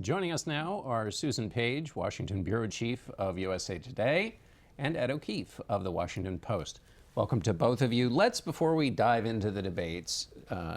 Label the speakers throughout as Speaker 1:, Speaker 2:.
Speaker 1: Joining us now are Susan Page, Washington Bureau Chief of USA Today, and Ed O'Keefe of the Washington Post. Welcome to both of you. Before we dive into the debates,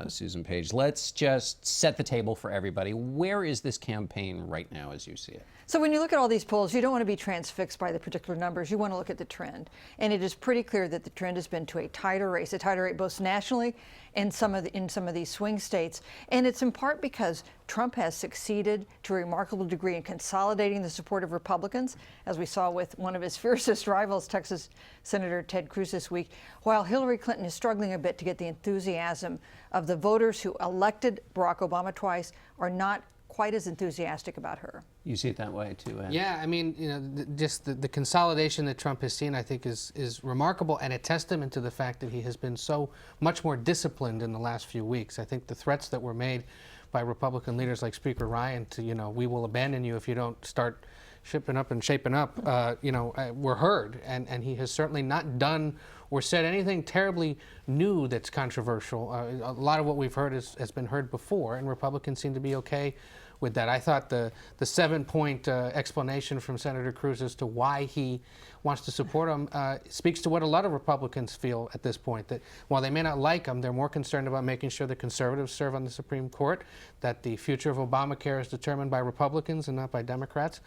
Speaker 1: Susan Page, let's just set the table for everybody. Where is this campaign right now as you see it?
Speaker 2: So when you look at all these polls, you don't want to be transfixed by the particular numbers. You want to look at the trend. And it is pretty clear that the trend has been to a tighter race both nationally and in some of these swing states. And it's in part because Trump has succeeded to a remarkable degree in consolidating the support of Republicans, as we saw with one of his fiercest rivals, Texas Senator Ted Cruz this week, while Hillary Clinton is struggling a bit to get the enthusiasm of the voters who elected Barack Obama twice are not quite as enthusiastic about her.
Speaker 1: You see it that way too, Ed?
Speaker 3: Yeah, I mean, just the consolidation that Trump has seen, I think, is remarkable and a testament to the fact that he has been so much more disciplined in the last few weeks. I think the threats that were made by Republican leaders like Speaker Ryan to, we will abandon you if you don't start shipping up and shaping up, were heard. And he has certainly not done or said anything terribly new that's controversial. A lot of what we've heard has been heard before, and Republicans seem to be okay with that. I thought the 7-point explanation from Senator Cruz as to why he wants to support him speaks to what a lot of Republicans feel at this point, that while they may not like him, they're more concerned about making sure the conservatives serve on the Supreme Court, that the future of Obamacare is determined by Republicans and not by Democrats,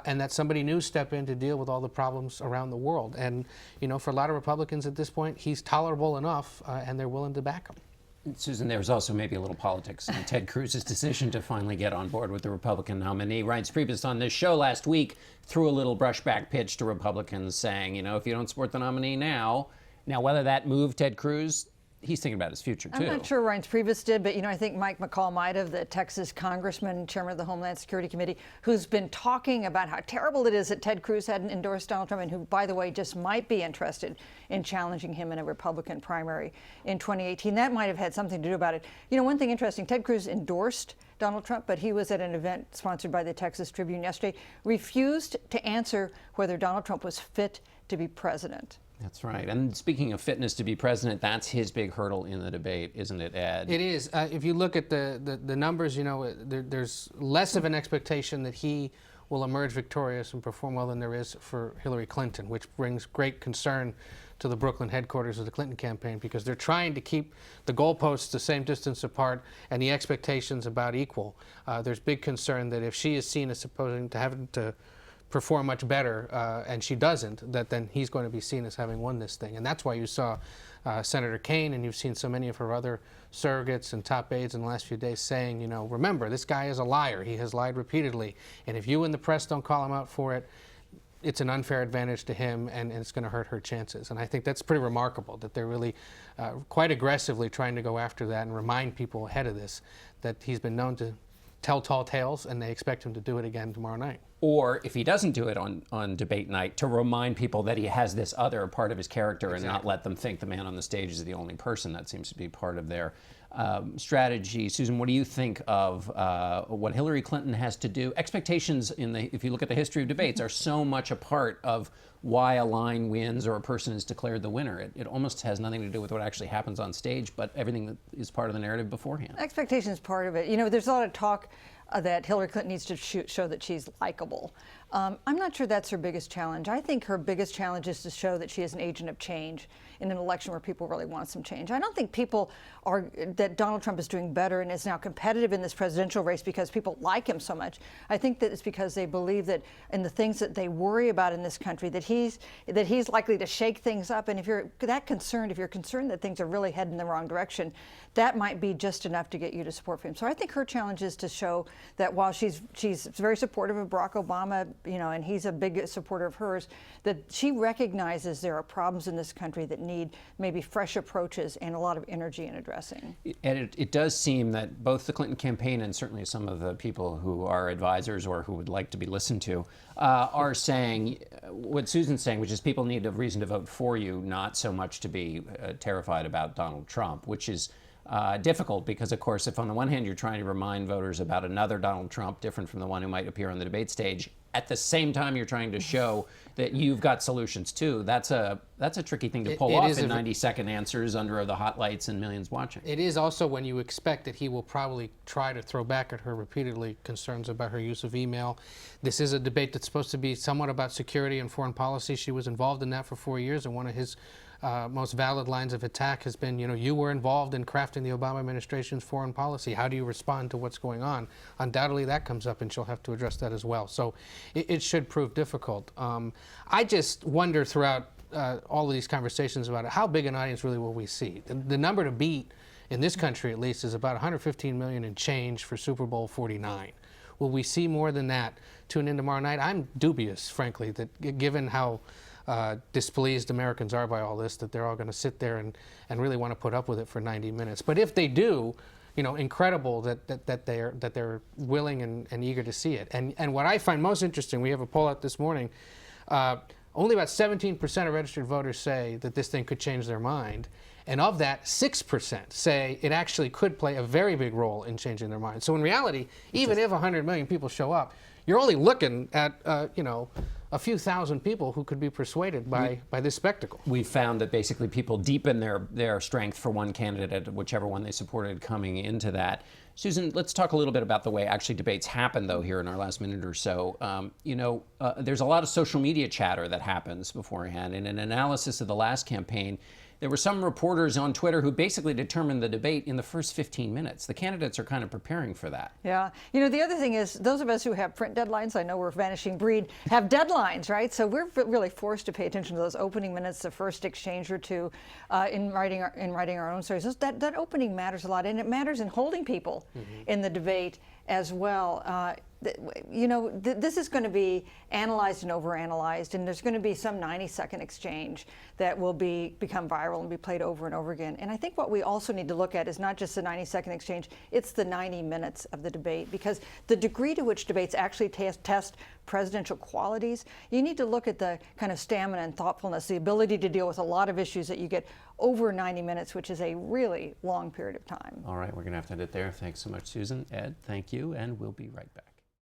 Speaker 3: and that somebody new step in to deal with all the problems around the world. And, for a lot of Republicans at this point, he's tolerable enough, and they're willing to back him.
Speaker 1: Susan, there was also maybe a little politics in Ted Cruz's decision to finally get on board with the Republican nominee. Ryan Priebus on this show last week threw a little brushback pitch to Republicans saying, if you don't support the nominee now whether that moved Ted Cruz, he's thinking about his future, too.
Speaker 2: I'm not sure Reince Priebus did, but, I think Mike McCaul might have, the Texas congressman, chairman of the Homeland Security Committee, who's been talking about how terrible it is that Ted Cruz hadn't endorsed Donald Trump and who, by the way, just might be interested in challenging him in a Republican primary in 2018. That might have had something to do about it. One thing interesting, Ted Cruz endorsed Donald Trump, but he was at an event sponsored by the Texas Tribune yesterday, refused to answer whether Donald Trump was fit to be president.
Speaker 1: That's right. And speaking of fitness to be president, that's his big hurdle in the debate, isn't it, Ed?
Speaker 3: It is. If you look at the numbers, there's less of an expectation that he will emerge victorious and perform well than there is for Hillary Clinton, which brings great concern to the Brooklyn headquarters of the Clinton campaign, because they're trying to keep the goalposts the same distance apart and the expectations about equal. There's big concern that if she is seen as supposing to having to perform much better, and she doesn't, that then he's going to be seen as having won this thing. And that's why you saw Senator Kaine, and you've seen so many of her other surrogates and top aides in the last few days saying, remember, this guy is a liar. He has lied repeatedly. And if you and the press don't call him out for it, it's an unfair advantage to him, and it's going to hurt her chances. And I think that's pretty remarkable that they're really quite aggressively trying to go after that and remind people ahead of this that he's been known to tell tall tales, and they expect him to do it again tomorrow night.
Speaker 1: Or if he doesn't do it on debate night, to remind people that he has this other part of his character. Exactly. And not let them think the man on the stage is the only person. That seems to be part of their strategy. Susan, what do you think of what Hillary Clinton has to do? Expectations, if you look at the history of debates, are so much a part of why a line wins or a person is declared the winner. It almost has nothing to do with what actually happens on stage, but everything that is part of the narrative beforehand.
Speaker 2: Expectation is part of it. There's a lot of talk that Hillary Clinton needs to show that she's likable. I'm not sure that's her biggest challenge. I think her biggest challenge is to show that she is an agent of change in an election where people really want some change. I don't think that Donald Trump is doing better and is now competitive in this presidential race because people like him so much. I think that it's because they believe that in the things that they worry about in this country, that he's likely to shake things up. And if you're concerned that things are really heading in the wrong direction, that might be just enough to get you to support him. So I think her challenge is to show that while she's very supportive of Barack Obama, and he's a big supporter of hers, that she recognizes there are problems in this country that need maybe fresh approaches and a lot of energy in addressing.
Speaker 1: And it does seem that both the Clinton campaign and certainly some of the people who are advisors or who would like to be listened to are saying what Susan's saying, which is people need a reason to vote for you, not so much to be terrified about Donald Trump, which is difficult because, of course, if on the one hand you're trying to remind voters about another Donald Trump different from the one who might appear on the debate stage, at the same time you're trying to show that you've got solutions too. That's a tricky thing to pull
Speaker 3: it
Speaker 1: off
Speaker 3: is
Speaker 1: in 90-second answers under the hot lights and millions watching.
Speaker 3: It is also when you expect that he will probably try to throw back at her repeatedly concerns about her use of email. This is a debate that's supposed to be somewhat about security and foreign policy. She was involved in that for 4 years, and one of his most valid lines of attack has been, you were involved in crafting the Obama administration's foreign policy. How do you respond to what's going on? Undoubtedly that comes up, and she'll have to address that as well. So it should prove difficult. I just wonder throughout all of these conversations about it, how big an audience really will we see? The number to beat in this country, at least, is about 115 million and change for Super Bowl 49. Will we see more than that tune in tomorrow night? I'm dubious, frankly, that given how displeased Americans are by all this, that they're all going to sit there and really want to put up with it for 90 minutes. But if they do, incredible that they're willing and eager to see it. And what I find most interesting, we have a poll out this morning, only about 17% of registered voters say that this thing could change their mind. And of that, 6% say it actually could play a very big role in changing their mind. So in reality, even if 100 million people show up, you're only looking at, a few thousand people who could be persuaded by this spectacle.
Speaker 1: We found that basically people deepen their strength for one candidate, whichever one they supported coming into that. Susan, let's talk a little bit about the way actually debates happen, though, here in our last minute or so. There's a lot of social media chatter that happens beforehand. In an analysis of the last campaign, there were some reporters on Twitter who basically determined the debate in the first 15 minutes. The candidates are kind of preparing for that.
Speaker 2: Yeah. The other thing is, those of us who have print deadlines, I know we're a vanishing breed, have deadlines, right? So we're really forced to pay attention to those opening minutes, the first exchange or two in writing our own stories. That opening matters a lot, and it matters in holding people in the debate as well. This is going to be analyzed and overanalyzed, and there's going to be some 90-second exchange that will become viral and be played over and over again. And I think what we also need to look at is not just the 90-second exchange, it's the 90 minutes of the debate, because the degree to which debates actually test presidential qualities, you need to look at the kind of stamina and thoughtfulness, the ability to deal with a lot of issues that you get over 90 minutes, which is a really long period of time.
Speaker 1: All right, we're going to have to end it there. Thanks so much, Susan. Ed, thank you, and we'll be right back.